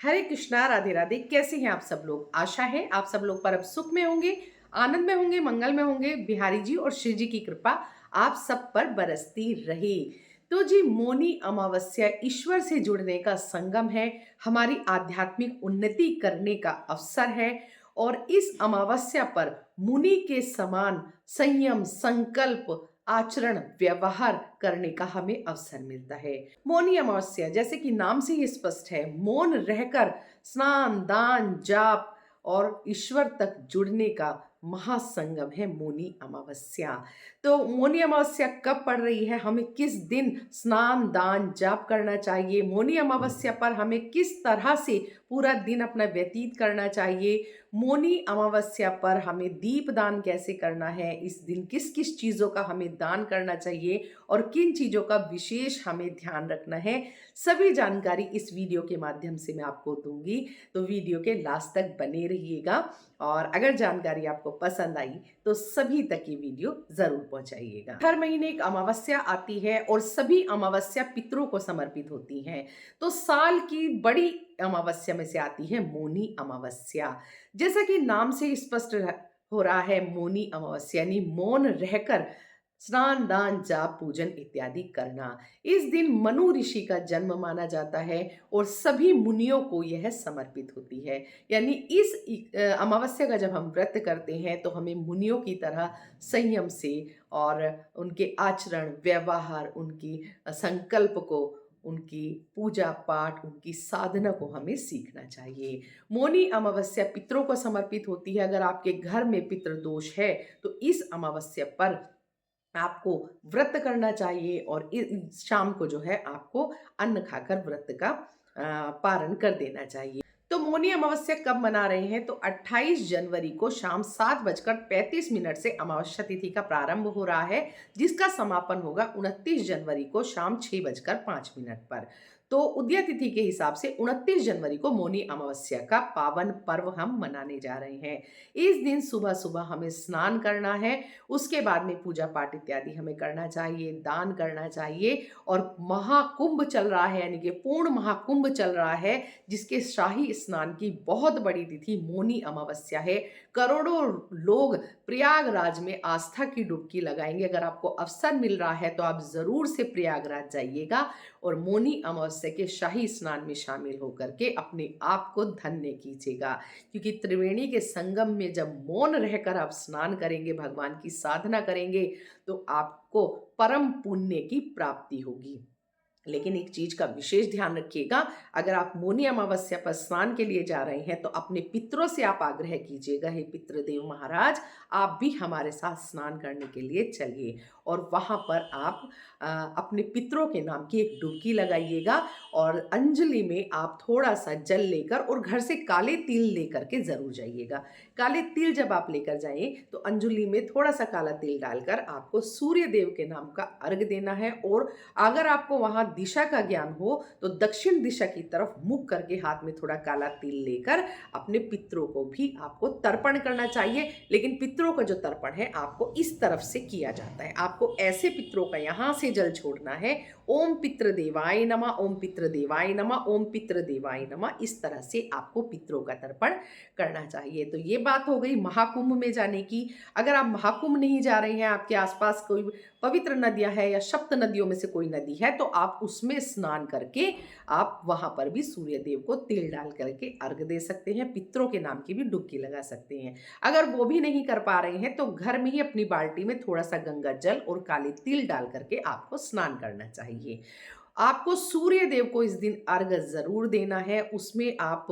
हरे कृष्णा, राधे राधे। कैसे हैं आप सब लोग? आशा है आप सब लोग परम सुख में होंगे, आनंद में होंगे, मंगल में होंगे। बिहारी जी और शिव जी की कृपा आप सब पर बरसती रहे। तो जी, मौनी अमावस्या ईश्वर से जुड़ने का संगम है, हमारी आध्यात्मिक उन्नति करने का अवसर है। और इस अमावस्या पर मुनि के समान संयम, संकल्प, आचरण, व्यवहार करने का हमें अवसर मिलता है। मौनी अमावस्या, जैसे कि नाम से ही स्पष्ट है, मौन रहकर स्नान, दान, जाप और ईश्वर तक जुड़ने का महासंगम है मौनी अमावस्या। तो मौनी अमावस्या कब पड़ रही है, हमें किस दिन स्नान, दान, जाप करना चाहिए, मौनी अमावस्या पर हमें किस तरह से पूरा दिन अपना व्यतीत करना चाहिए, मौनी अमावस्या पर हमें दीप दान कैसे करना है, इस दिन किस किस चीज़ों का हमें दान करना चाहिए और किन चीज़ों का विशेष हमें ध्यान रखना है, सभी जानकारी इस वीडियो के माध्यम से मैं आपको दूंगी। तो वीडियो के लास्ट तक बने रहिएगा और अगर जानकारी आपको पसंद आई तो सभी तक ये वीडियो जरूर पहुंचाइएगा। हर महीने एक अमावस्या आती है और सभी अमावस्या पितरों को समर्पित होती हैं। तो साल की बड़ी अमावस्या में से आती है मौनी अमावस्या। जैसा कि नाम से स्पष्ट हो रहा है, मौनी अमावस्या यानी मौन रहकर स्नान, दान, जाप, पूजन इत्यादि करना। इस दिन मनु ऋषि का जन्म माना जाता है और सभी मुनियों को यह समर्पित होती है। यानी इस अमावस्या का जब हम व्रत करते हैं तो हमें मुनियों की तरह संयम से और उनके आचरण, व्यवहार, उनकी संकल्प को, उनकी पूजा पाठ, उनकी साधना को हमें सीखना चाहिए। मौनी अमावस्या पितरों को समर्पित होती है। अगर आपके घर में पितृदोष है तो इस अमावस्या पर आपको व्रत करना चाहिए और शाम को जो है आपको अन्न खाकर व्रत का पारण कर देना चाहिए। तो मौनी अमावस्या कब मना रहे हैं? तो 28 जनवरी को शाम 7:35 से अमावस्या तिथि का प्रारंभ हो रहा है, जिसका समापन होगा 29 जनवरी को शाम 6:05 पर। तो उदया तिथि के हिसाब से 29 जनवरी को मौनी अमावस्या का पावन पर्व हम मनाने जा रहे हैं। इस दिन सुबह सुबह हमें स्नान करना है, उसके बाद में पूजा पाठ इत्यादि हमें करना चाहिए, दान करना चाहिए। और महाकुंभ चल रहा है, यानी कि पूर्ण महाकुंभ चल रहा है, जिसके शाही स्नान की बहुत बड़ी तिथि मौनी अमावस्या है। करोड़ों लोग प्रयागराज में आस्था की डुबकी लगाएंगे। अगर आपको अवसर मिल रहा है तो आप जरूर से प्रयागराज जाइएगा और मौनी अमावस्या के शाही स्नान में शामिल होकर के अपने आप को धन्य कीजिएगा। क्योंकि त्रिवेणी के संगम में जब मौन रहकर आप स्नान करेंगे, भगवान की साधना करेंगे, तो आपको परम पुण्य की प्राप्ति होगी। लेकिन एक चीज का विशेष ध्यान रखिएगा, अगर आप मौनी अमावस्या पर स्नान के लिए जा रहे हैं तो अपने पितरों से आप आग्रह कीजिएगा, हे पितृदेव महाराज, आप भी हमारे साथ स्नान करने के लिए चलिए। और वहां पर आप अपने पितरों के नाम की एक डुबकी लगाइएगा और अंजलि में आप थोड़ा सा जल लेकर और घर से काले तिल लेकर के जरूर जाइएगा। काले तिल जब आप लेकर जाएं तो अंजलि में थोड़ा सा काला तिल डालकर आपको सूर्य देव के नाम का अर्घ देना है। और अगर आपको वहां दिशा का ज्ञान हो तो दक्षिण दिशा की तरफ मुख करके हाथ में थोड़ा काला तिल लेकर अपने पितरों को भी आपको तर्पण करना चाहिए। लेकिन पितरों का जो तर्पण है आपको इस तरफ से किया जाता है, आपको ऐसे पितरों का यहाँ से जल छोड़ना है। ओम पितृदेवाय नमः, ओम पितृदेवाय नमः, ओम पितृदेवाय नमः, इस तरह से आपको पितरों का तर्पण करना चाहिए। तो ये बात हो गई महाकुंभ में जाने की। अगर आप महाकुंभ नहीं जा रहे हैं, आपके आसपास कोई पवित्र नदियां है या सप्त नदियों में से कोई नदी है, तो आप उसमें स्नान करके आप वहां पर भी सूर्य देव को तिल डाल करके अर्घ दे सकते हैं, पितरों के नाम की भी डुबकी लगा सकते हैं। अगर वो भी नहीं कर पा रहे हैं तो घर में ही अपनी बाल्टी में थोड़ा सा गंगा जल और काले तिल डाल करके आपको स्नान करना चाहिए। आपको सूर्य देव को इस दिन अर्घ जरूर देना है, उसमें आप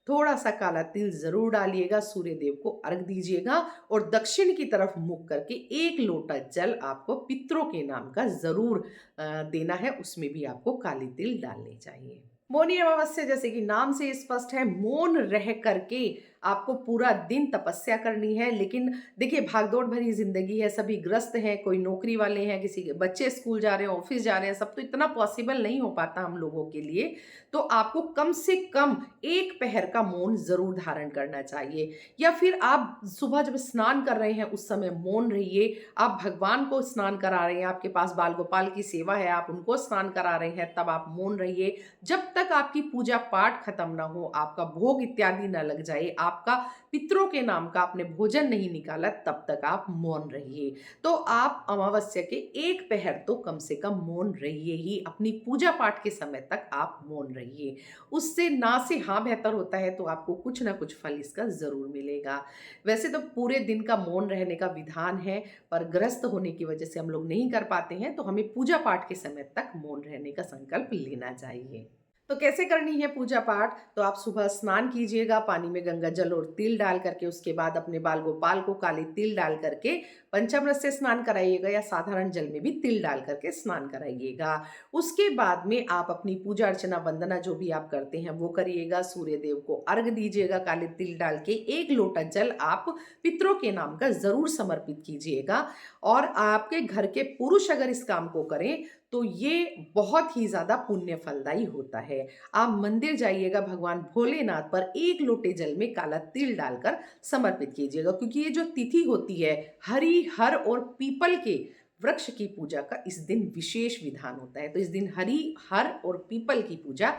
थोड़ा सा काला तिल जरूर डालिएगा, सूर्य देव को अर्घ दीजिएगा और दक्षिण की तरफ मुख करके 1 लोटा जल आपको पितरों के नाम का जरूर देना है, उसमें भी आपको काली तिल डालने चाहिए। मौनी अमावस्या, जैसे कि नाम से स्पष्ट है, मौन रह करके आपको पूरा दिन तपस्या करनी है। लेकिन देखिए, भागदौड़ भरी ज़िंदगी है, सभी ग्रस्त हैं, कोई नौकरी वाले हैं, किसी के बच्चे स्कूल जा रहे हैं, ऑफ़िस जा रहे हैं, सब तो इतना पॉसिबल नहीं हो पाता हम लोगों के लिए। तो आपको कम से कम 1 पहर का मौन ज़रूर धारण करना चाहिए, या फिर आप सुबह जब स्नान कर रहे हैं उस समय मौन रहिए। आप भगवान को स्नान करा रहे हैं, आपके पास बाल गोपाल की सेवा है, आप उनको स्नान करा रहे हैं, तब आप मौन रहिए। जब तक आपकी पूजा पाठ खत्म ना हो, आपका भोग इत्यादि ना लग जाए, आपका पितरों के नाम का आपने भोजन नहीं निकाला, तब तक आप मौन रहिए। तो आप अमावस्या के 1 पहर तो कम से कम मौन रहिए ही, अपनी पूजा पाठ के समय तक आप मौन रहिए। उससे ना से हाँ बेहतर होता है, तो आपको कुछ ना कुछ फल इसका ज़रूर मिलेगा। वैसे तो पूरे दिन का मौन रहने का विधान है, पर ग्रस्त होने की वजह से हम लोग नहीं कर पाते हैं, तो हमें पूजा पाठ के समय तक मौन रहने का संकल्प लेना चाहिए। तो कैसे करनी है पूजा पाठ? तो आप सुबह स्नान कीजिएगा, पानी में गंगा जल और तिल डाल करके, उसके बाद अपने बाल गोपाल को काले तिल डाल करके पंचामृत से स्नान कराइएगा, या साधारण जल में भी तिल डाल करके स्नान कराइएगा। उसके बाद में आप अपनी पूजा अर्चना वंदना जो भी आप करते हैं वो करिएगा, सूर्य देव को अर्घ दीजिएगा काले तिल डाल के। 1 लोटा जल आप पितरों के नाम का ज़रूर समर्पित कीजिएगा, और आपके घर के पुरुष अगर इस काम को करें तो ये बहुत ही ज़्यादा पुण्य फलदायी होता है। आप मंदिर जाइएगा, भगवान भोलेनाथ पर 1 लोटे जल में काला तिल डालकर समर्पित कीजिएगा, क्योंकि ये जो तिथि होती है, हरि, हर और पीपल के वृक्ष की पूजा का इस दिन विशेष विधान होता है। तो इस दिन हरि, हर और पीपल की पूजा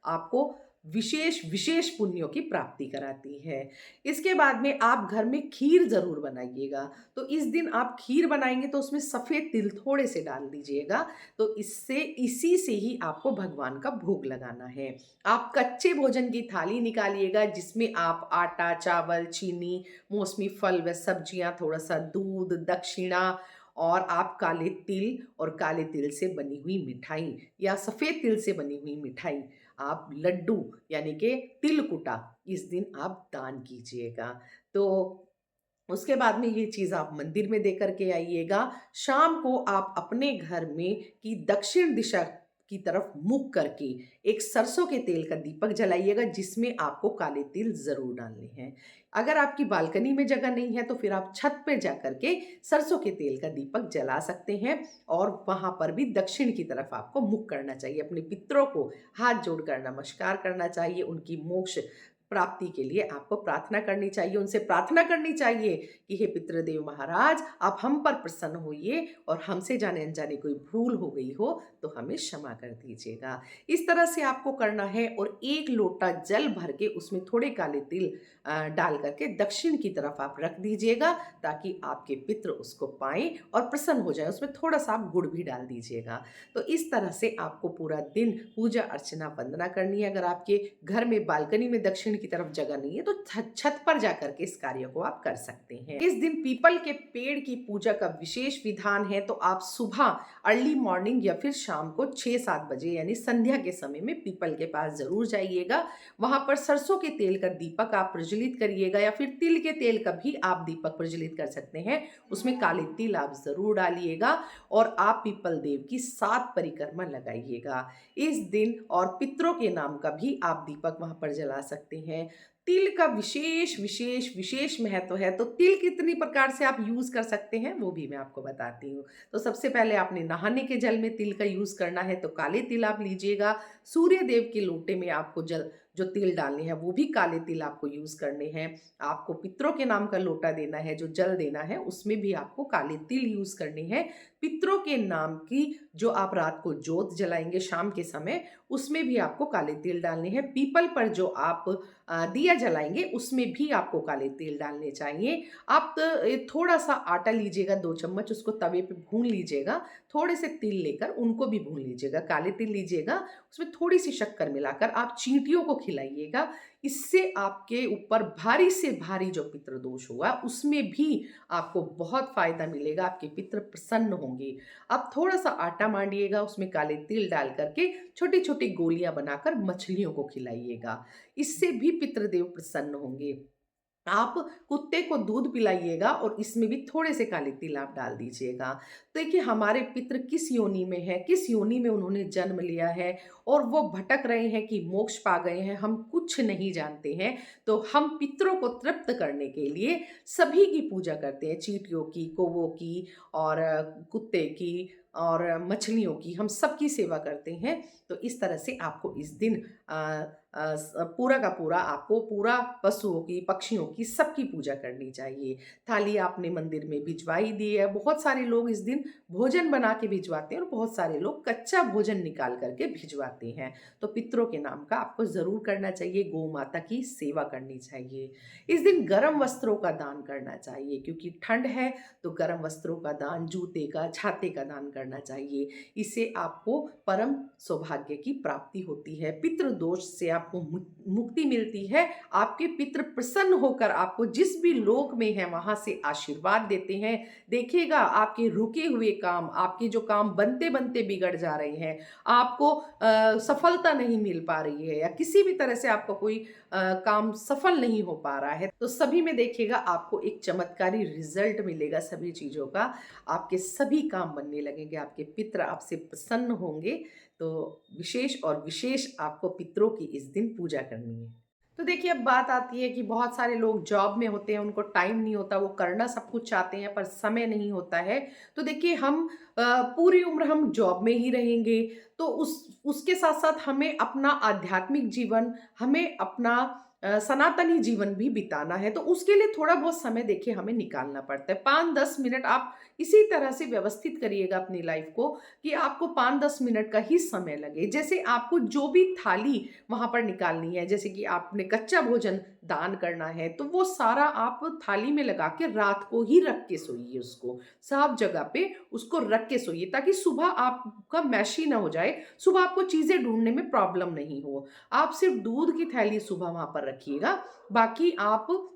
आपको विशेष विशेष पुण्यों की प्राप्ति कराती है। इसके बाद में आप घर में खीर ज़रूर बनाइएगा। तो इस दिन आप खीर बनाएँगे तो उसमें सफ़ेद तिल थोड़े से डाल दीजिएगा, तो इससे इसी से ही आपको भगवान का भोग लगाना है। आप कच्चे भोजन की थाली निकालिएगा, जिसमें आप आटा, चावल, चीनी, मौसमी फल व सब्जियाँ, थोड़ा-सा दूध, दक्षिणा, और आप काले तिल और काले तिल से बनी हुई मिठाई या सफ़ेद तिल से बनी हुई मिठाई, आप लड्डू यानी कि तिलकुटा, इस दिन आप दान कीजिएगा। तो उसके बाद में ये चीज़ आप मंदिर में दे कर के आइएगा। शाम को आप अपने घर में की दक्षिण दिशा की तरफ मुख करके एक सरसों के तेल का दीपक जलाइएगा, जिसमें आपको काले तिल ज़रूर डालने हैं। अगर आपकी बालकनी में जगह नहीं है तो फिर आप छत पे जा कर के सरसों के तेल का दीपक जला सकते हैं, और वहाँ पर भी दक्षिण की तरफ आपको मुख करना चाहिए। अपने पितरों को हाथ जोड़कर नमस्कार करना चाहिए, उनकी मोक्ष प्राप्ति के लिए आपको प्रार्थना करनी चाहिए। उनसे प्रार्थना करनी चाहिए कि हे पितृदेव महाराज, आप हम पर प्रसन्न होइए, और हमसे जाने अनजाने कोई भूल हो गई हो तो हमें क्षमा कर दीजिएगा। इस तरह से आपको करना है, और 1 लोटा जल भर के उसमें थोड़े काले तिल डाल करके दक्षिण की तरफ आप रख दीजिएगा, ताकि आपके पितृ उसको पाएँ और प्रसन्न हो जाएँ। उसमें थोड़ा-सा आप गुड़ भी डाल दीजिएगा। तो इस तरह से आपको पूरा दिन पूजा अर्चना वंदना करनी है। अगर आपके घर में बालकनी में दक्षिण की तरफ जगह नहीं है तो छत पर जाकर के इस कार्य को आप कर सकते हैं। इस दिन पीपल के पेड़ की पूजा का विशेष विधान है, तो आप सुबह अर्ली मॉर्निंग या फिर शाम को 6-7 बजे यानी संध्या के समय में पीपल के पास ज़रूर जाइएगा। वहाँ पर सरसों के तेल का दीपक आप प्रज्वलित करिएगा, या फिर तिल के तेल का भी आप दीपक प्रज्वलित कर सकते हैं। उसमें काले तिल आप ज़रूर डालिएगा, और आप पीपल देव की 7 परिक्रमा लगाइएगा इस दिन, और पितरों के नाम का भी आप दीपक वहाँ पर जला सकते हैं। तिल का विशेष विशेष विशेष महत्व है, तो तिल कितनी प्रकार से आप यूज़ कर सकते हैं वो भी मैं आपको बताती हूँ। तो सबसे पहले आपने नहाने के जल में तिल का यूज़ करना है, तो काले तिल आप लीजिएगा। सूर्य देव के लोटे में आपको जल जो तिल डालने हैं वो भी काले तिल आपको यूज़ करने हैं। आपको पितरों के नाम का लोटा देना है, जो जल देना है उसमें भी आपको काले तिल यूज़ करने हैं। पितरों के नाम की जो आप रात को जोत जलाएँगे शाम के समय, उसमें भी आपको काले तिल डालने हैं। पीपल पर जो आप दिया जलाएँगे उसमें भी आपको काले तिल डालने चाहिए। आप थोड़ा-सा आटा लीजिएगा 2 चम्मच, उसको तवे पे भून लीजिएगा, थोड़े से तिल लेकर उनको भी भून लीजिएगा। काले तिल लीजिएगा, उसमें थोड़ी-सी शक्कर मिलाकर आप चींटियों को खिलाइएगा। इससे आपके ऊपर भारी से भारी जो पितृदोष हुआ उसमें भी आपको बहुत फ़ायदा मिलेगा, आपके पितृ प्रसन्न होंगे। अब थोड़ा-सा आटा मांडिएगा, उसमें काले तिल डाल कर के छोटी-छोटी गोलियाँ बनाकर मछलियों को खिलाइएगा। इससे भी पितृदेव प्रसन्न होंगे। आप कुत्ते को दूध पिलाइएगा और इसमें भी थोड़े से काले तिल आप डाल दीजिएगा। तो देखिए हमारे पितृ किस योनि में है, किस योनि में उन्होंने जन्म लिया है और वो भटक रहे हैं कि मोक्ष पा गए हैं, हम कुछ नहीं जानते हैं। तो हम पितरों को तृप्त करने के लिए सभी की पूजा करते हैं, चींटियों की, कौवों की और कुत्ते की और मछलियों की, हम सबकी सेवा करते हैं। तो इस तरह से आपको इस दिन पूरा का पूरा आपको पूरा पशुओं की, पक्षियों की, सबकी पूजा करनी चाहिए। थाली आपने मंदिर में भिजवाई दी है। बहुत सारे लोग इस दिन भोजन बना के भिजवाते हैं और बहुत सारे लोग कच्चा भोजन निकाल करके भिजवाते हैं। तो पितरों के नाम का आपको ज़रूर करना चाहिए, गौ माता की सेवा करनी चाहिए। इस दिन गर्म वस्त्रों का दान करना चाहिए, क्योंकि ठंड है तो गर्म वस्त्रों का दान, जूते का, छाते का दान करना चाहिए। इससे आपको परम सौभाग्य की प्राप्ति होती है, पितृ दोष से आपको मुक्ति मिलती है। आपके पितृ प्रसन्न होकर आपको जिस भी लोक में है वहां से आशीर्वाद देते हैं। देखिएगा आपके रुके हुए काम, आपके जो काम बनते बनते बिगड़ जा रहे हैं, आपको सफलता नहीं मिल पा रही है या किसी भी तरह से आपको कोई काम सफल नहीं हो पा रहा है, तो सभी में देखिएगा आपको एक चमत्कारी रिजल्ट मिलेगा सभी चीज़ों का। आपके सभी काम बनने लगेंगे, आपके पितृ आपसे प्रसन्न होंगे। तो विशेष और विशेष आपको पितरों की इस दिन पूजा करनी है। तो देखिए अब बात आती है कि बहुत सारे लोग जॉब में होते हैं, उनको टाइम नहीं होता, वो करना सब कुछ चाहते हैं पर समय नहीं होता है। तो देखिए हम पूरी उम्र हम जॉब में ही रहेंगे, तो उसके साथ साथ हमें अपना आध्यात्मिक जीवन, हमें अपना सनातनी जीवन भी बिताना है। तो उसके लिए थोड़ा बहुत समय देखिए हमें निकालना पड़ता है। 5-10 मिनट आप इसी तरह से व्यवस्थित करिएगा अपनी लाइफ को कि आपको 5-10 मिनट का ही समय लगे। जैसे आपको जो भी थाली वहाँ पर निकालनी है, जैसे कि आपने कच्चा भोजन दान करना है, तो वो सारा आप थाली में लगा के रात को ही रख के सोइए, उसको साफ जगह पे उसको रख के सोइए, ताकि सुबह आपका मैशी ना हो जाए, सुबह आपको चीज़ें ढूँढने में प्रॉब्लम नहीं हो। आप सिर्फ दूध की थैली सुबह वहाँ पर रखिएगा, बाकी आप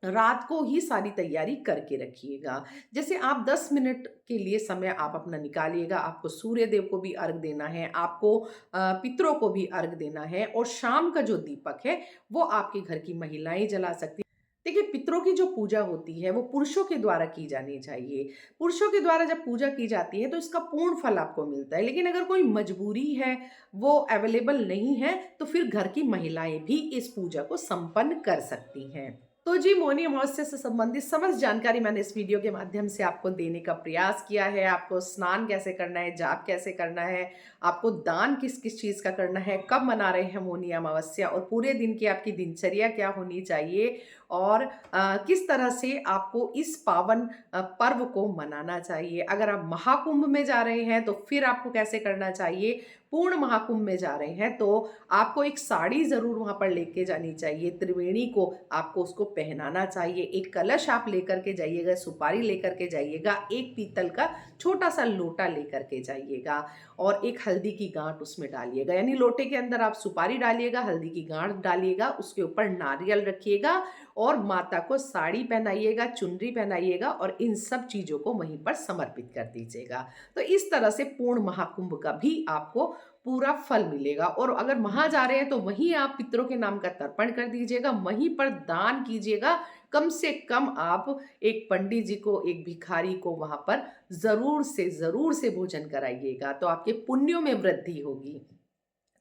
रात को ही सारी तैयारी करके रखिएगा। जैसे आप 10 मिनट के लिए समय आप अपना निकालिएगा, आपको सूर्य देव को भी अर्घ देना है, आपको पितरों को भी अर्घ देना है और शाम का जो दीपक है, वो आपके घर की महिलाएँ जला सकती हैं। देखिए, पितरों की जो पूजा होती है, वो पुरुषों के द्वारा की जानी चाहिए। पुरुषों के द्वारा जब पूजा की जाती है, तो इसका पूर्ण फल आपको मिलता है। लेकिन अगर कोई मजबूरी है, वो अवेलेबल नहीं है, तो फिर घर की महिलाएँ भी इस पूजा को संपन्न कर सकती हैं। तो जी मौनी अमावस्या से संबंधित समस्त जानकारी मैंने इस वीडियो के माध्यम से आपको देने का प्रयास किया है। आपको स्नान कैसे करना है, जाप कैसे करना है, आपको दान किस किस चीज़ का करना है, कब मना रहे हैं मौनी अमावस्या और पूरे दिन की आपकी दिनचर्या क्या होनी चाहिए और किस तरह से आपको इस पावन पर्व को मनाना चाहिए। अगर आप महाकुंभ में जा रहे हैं तो फिर आपको कैसे करना चाहिए। पूर्ण महाकुंभ में जा रहे हैं तो आपको एक साड़ी ज़रूर वहाँ पर लेके जानी चाहिए, त्रिवेणी को आपको उसको पहनाना चाहिए, एक कलश आप लेकर के जाइएगा, सुपारी लेकर के जाइएगा, एक पीतल का छोटा सा लोटा लेकर के जाइएगा और एक हल्दी की गांठ उसमें डालिएगा। यानी लोटे के अंदर आप सुपारी डालिएगा, हल्दी की गांठ डालिएगा, उसके ऊपर नारियल रखिएगा और माता को साड़ी पहनाइएगा, चुनरी पहनाइएगा और इन सब चीज़ों को वहीं पर समर्पित कर दीजिएगा। तो इस तरह से पूर्ण महाकुंभ का भी आपको पूरा फल मिलेगा। और अगर वहाँ जा रहे हैं तो वहीं आप पितरों के नाम का तर्पण कर दीजिएगा, वहीं पर दान कीजिएगा। कम से कम आप एक पंडित जी को, एक भिखारी को वहाँ पर ज़रूर से भोजन कराइएगा, तो आपके पुण्यों में वृद्धि होगी।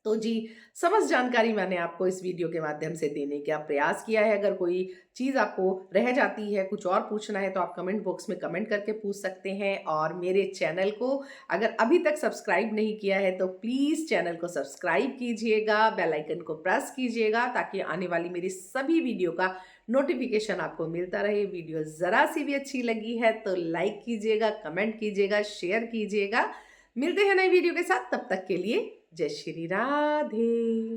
तो जी, समस्त जानकारी मैंने आपको इस वीडियो के माध्यम से देने का प्रयास किया है। अगर कोई चीज़ आपको रह जाती है, कुछ और पूछना है, तो आप कमेंट बॉक्स में कमेंट करके पूछ सकते हैं। और मेरे चैनल को अगर अभी तक सब्सक्राइब नहीं किया है तो प्लीज़ चैनल को सब्सक्राइब कीजिएगा, बेल आइकन को प्रेस कीजिएगा, ताकि आने वाली मेरी सभी वीडियो का नोटिफिकेशन आपको मिलता रहे। वीडियो ज़रा सी भी अच्छी लगी है तो लाइक कीजिएगा, कमेंट कीजिएगा, शेयर कीजिएगा। मिलते हैं नई वीडियो के साथ, तब तक के लिए जय श्री राधे।